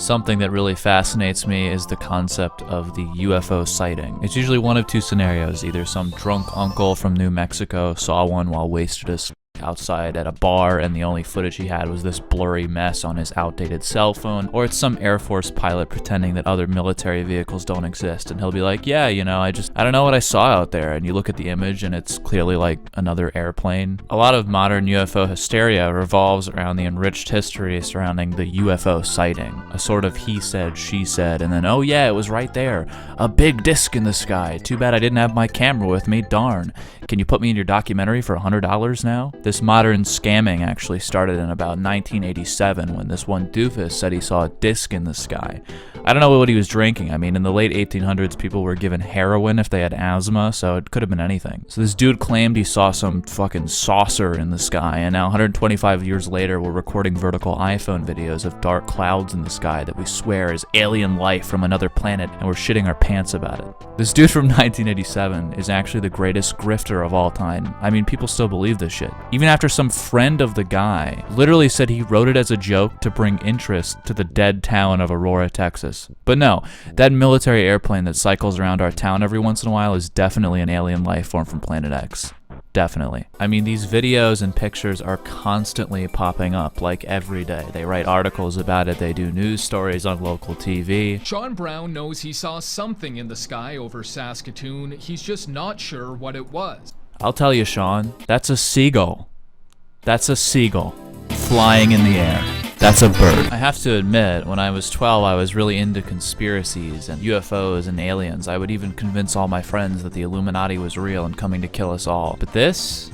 Something that really fascinates me is the concept of the UFO sighting. It's usually one of two scenarios. Either some drunk uncle from New Mexico saw one while wasted as outside at a bar and the only footage he had was this blurry mess on his outdated cell phone, or it's some Air Force pilot pretending that other military vehicles don't exist, and he'll be like, yeah, you know, I don't know what I saw out there, and you look at the image and it's clearly like another airplane. A lot of modern UFO hysteria revolves around the enriched history surrounding the UFO sighting, a sort of he said, she said, and then, oh yeah, it was right there, a big disc in the sky, too bad I didn't have my camera with me, darn. Can you put me in your documentary for $100 now? This modern scamming actually started in about 1987 when this one doofus said he saw a disc in the sky. I don't know what he was drinking. I mean, in the late 1800s, people were given heroin if they had asthma, so it could have been anything. So this dude claimed he saw some fucking saucer in the sky, and now 125 years later, we're recording vertical iPhone videos of dark clouds in the sky that we swear is alien life from another planet, and we're shitting our pants about it. This dude from 1987 is actually the greatest grifter of all time. I mean, people still believe this shit. Even after some friend of the guy literally said he wrote it as a joke to bring interest to the dead town of Aurora, Texas. But no, that military airplane that cycles around our town every once in a while is definitely an alien life form from Planet X. Definitely. I mean, these videos and pictures are constantly popping up, like every day. They write articles about it, they do news stories on local TV. Sean Brown knows he saw something in the sky over Saskatoon. He's just not sure what it was. I'll tell you, Sean, that's a seagull. That's a seagull flying in the air. That's a bird. I have to admit, when I was 12, I was really into conspiracies and UFOs and aliens. I would even convince all my friends that the Illuminati was real and coming to kill us all. But this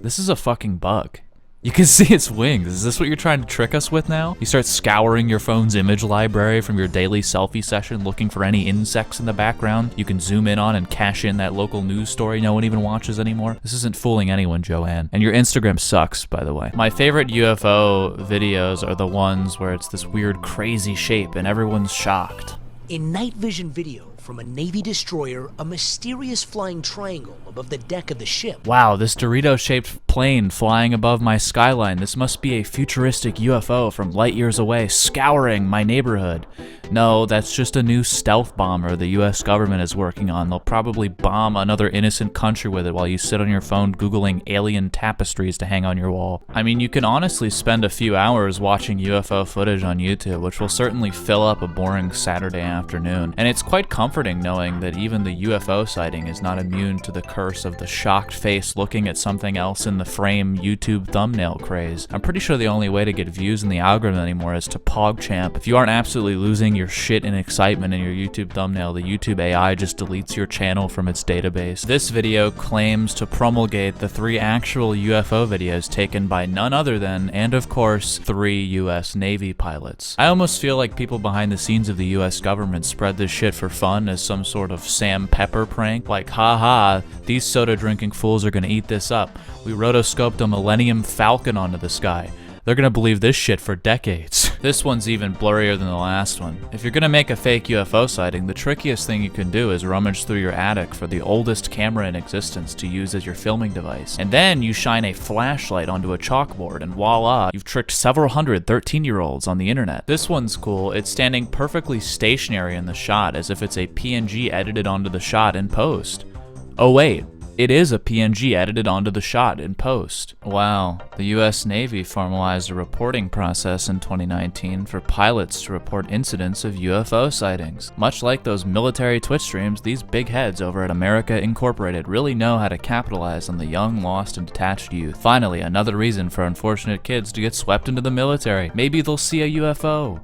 is a fucking bug. You can see its wings. Is this what you're trying to trick us with now? You start scouring your phone's image library from your daily selfie session looking for any insects in the background you can zoom in on and cash in that local news story no one even watches anymore. This isn't fooling anyone, Joanne. And your Instagram sucks, by the way. My favorite UFO videos are the ones where it's this weird crazy shape and everyone's shocked. In night vision video from a Navy destroyer, a mysterious flying triangle above the deck of the ship. Wow, this Dorito-shaped plane flying above my skyline. This must be a futuristic UFO from light years away, scouring my neighborhood. No, that's just a new stealth bomber the US government is working on. They'll probably bomb another innocent country with it while you sit on your phone Googling alien tapestries to hang on your wall. I mean, you can honestly spend a few hours watching UFO footage on YouTube, which will certainly fill up a boring Saturday afternoon. And it's quite comforting knowing that even the UFO sighting is not immune to the curse of the shocked face looking at something else in the frame YouTube thumbnail craze. I'm pretty sure the only way to get views in the algorithm anymore is to PogChamp. If you aren't absolutely losing your shit in excitement in your YouTube thumbnail, the YouTube AI just deletes your channel from its database. This video claims to promulgate the 3 actual UFO videos taken by none other than, and of course, 3 US Navy pilots. I almost feel like people behind the scenes of the US government spread this shit for fun as some sort of Sam Pepper prank, like, haha, these soda drinking fools are gonna eat this up. We rotoscoped a Millennium Falcon onto the sky. They're gonna believe this shit for decades. This one's even blurrier than the last one. If you're gonna make a fake UFO sighting, the trickiest thing you can do is rummage through your attic for the oldest camera in existence to use as your filming device. And then you shine a flashlight onto a chalkboard and voila, you've tricked several hundred 13-year-olds on the internet. This one's cool. It's standing perfectly stationary in the shot as if it's a PNG edited onto the shot in post. Oh wait. It is a PNG edited onto the shot in post. Wow, the US Navy formalized a reporting process in 2019 for pilots to report incidents of UFO sightings. Much like those military Twitch streams, these big heads over at America Incorporated really know how to capitalize on the young, lost, and detached youth. Finally, another reason for unfortunate kids to get swept into the military. Maybe they'll see a UFO.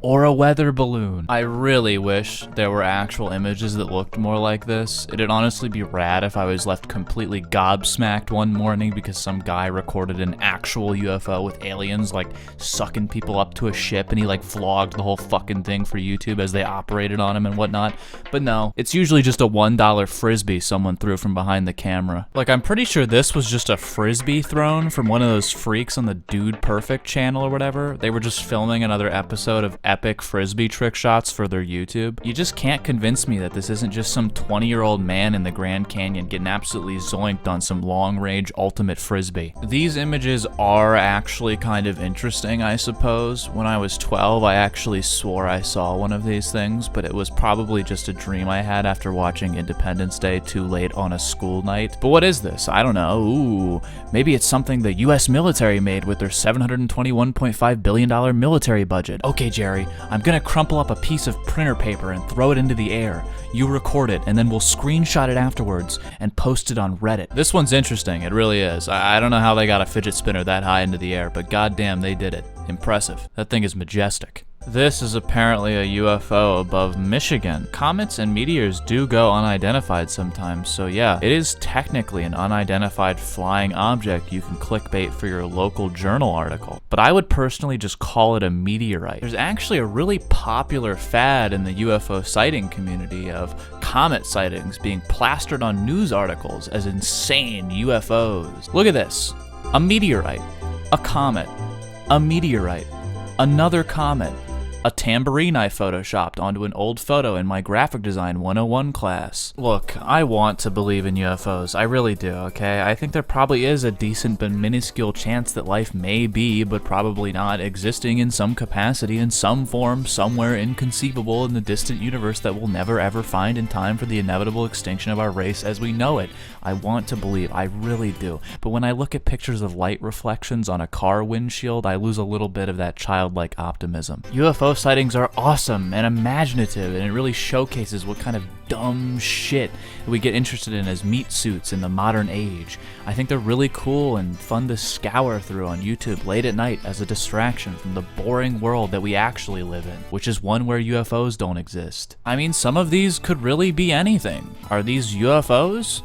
Or a weather balloon. I really wish there were actual images that looked more like this. It'd honestly be rad if I was left completely gobsmacked one morning because some guy recorded an actual UFO with aliens like sucking people up to a ship and he like vlogged the whole fucking thing for YouTube as they operated on him and whatnot. But no, it's usually just a $1 frisbee someone threw from behind the camera. Like, I'm pretty sure this was just a frisbee thrown from one of those freaks on the Dude Perfect channel or whatever. They were just filming another episode of epic frisbee trick shots for their YouTube. You just can't convince me that this isn't just some 20-year-old man in the Grand Canyon getting absolutely zoinked on some long-range ultimate frisbee. These images are actually kind of interesting, I suppose. When I was 12, I actually swore I saw one of these things, but it was probably just a dream I had after watching Independence Day too late on a school night. But what is this? I don't know. Ooh, maybe it's something the US military made with their $721.5 billion military budget. Okay, Jerry, I'm gonna crumple up a piece of printer paper and throw it into the air. You record it, and then we'll screenshot it afterwards and post it on Reddit. This one's interesting, it really is. I don't know how they got a fidget spinner that high into the air, but goddamn, they did it. Impressive. That thing is majestic. This is apparently a UFO above Michigan. Comets and meteors do go unidentified sometimes, so yeah, it is technically an unidentified flying object you can clickbait for your local journal article. But I would personally just call it a meteorite. There's actually a really popular fad in the UFO sighting community of comet sightings being plastered on news articles as insane UFOs. Look at this. A meteorite. A comet. A meteorite. Another comet. A tambourine I photoshopped onto an old photo in my graphic design 101 class. Look, I want to believe in UFOs, I really do, okay? I think there probably is a decent but minuscule chance that life may be, but probably not, existing in some capacity, in some form, somewhere inconceivable in the distant universe that we'll never ever find in time for the inevitable extinction of our race as we know it. I want to believe, I really do. But when I look at pictures of light reflections on a car windshield, I lose a little bit of that childlike optimism. UFO sightings are awesome and imaginative, and it really showcases what kind of dumb shit we get interested in as meat suits in the modern age. I think they're really cool and fun to scour through on YouTube late at night as a distraction from the boring world that we actually live in, which is one where UFOs don't exist. I mean, some of these could really be anything. Are these UFOs?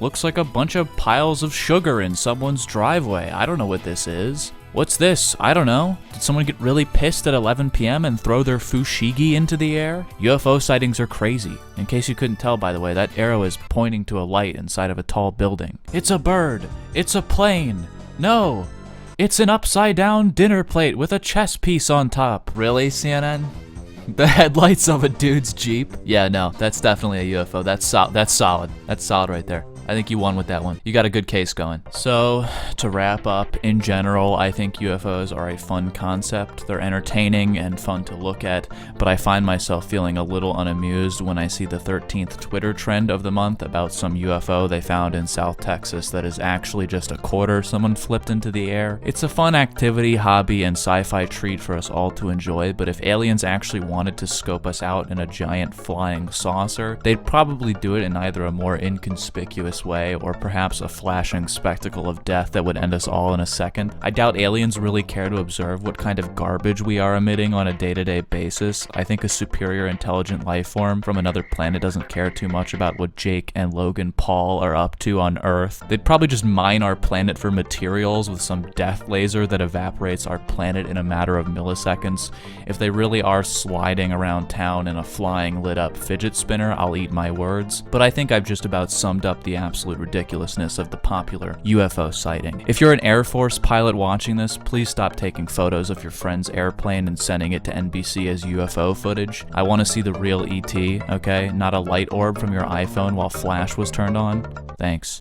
Looks like a bunch of piles of sugar in someone's driveway. I don't know what this is. What's this? I don't know. Did someone get really pissed at 11 p.m. and throw their fushigi into the air? UFO sightings are crazy. In case you couldn't tell, by the way, that arrow is pointing to a light inside of a tall building. It's a bird. It's a plane. No. It's an upside-down dinner plate with a chess piece on top. Really, CNN? The headlights of a dude's Jeep? Yeah, no, that's definitely a UFO. That's solid. That's solid right there. I think you won with that one. You got a good case going. So, to wrap up, in general, I think UFOs are a fun concept. They're entertaining and fun to look at, but I find myself feeling a little unamused when I see the 13th Twitter trend of the month about some UFO they found in South Texas that is actually just a quarter someone flipped into the air. It's a fun activity, hobby, and sci-fi treat for us all to enjoy, but if aliens actually wanted to scope us out in a giant flying saucer, they'd probably do it in either a more inconspicuous way or perhaps a flashing spectacle of death that would end us all in a second. I doubt aliens really care to observe what kind of garbage we are emitting on a day-to-day basis. I think a superior intelligent life form from another planet doesn't care too much about what Jake and Logan Paul are up to on Earth. They'd probably just mine our planet for materials with some death laser that evaporates our planet in a matter of milliseconds. If they really are sliding around town in a flying lit up fidget spinner, I'll eat my words. But I think I've just about summed up the absolute ridiculousness of the popular UFO sighting. If you're an Air Force pilot watching this, please stop taking photos of your friend's airplane and sending it to NBC as UFO footage. I want to see the real ET, okay? Not a light orb from your iPhone while flash was turned on. Thanks.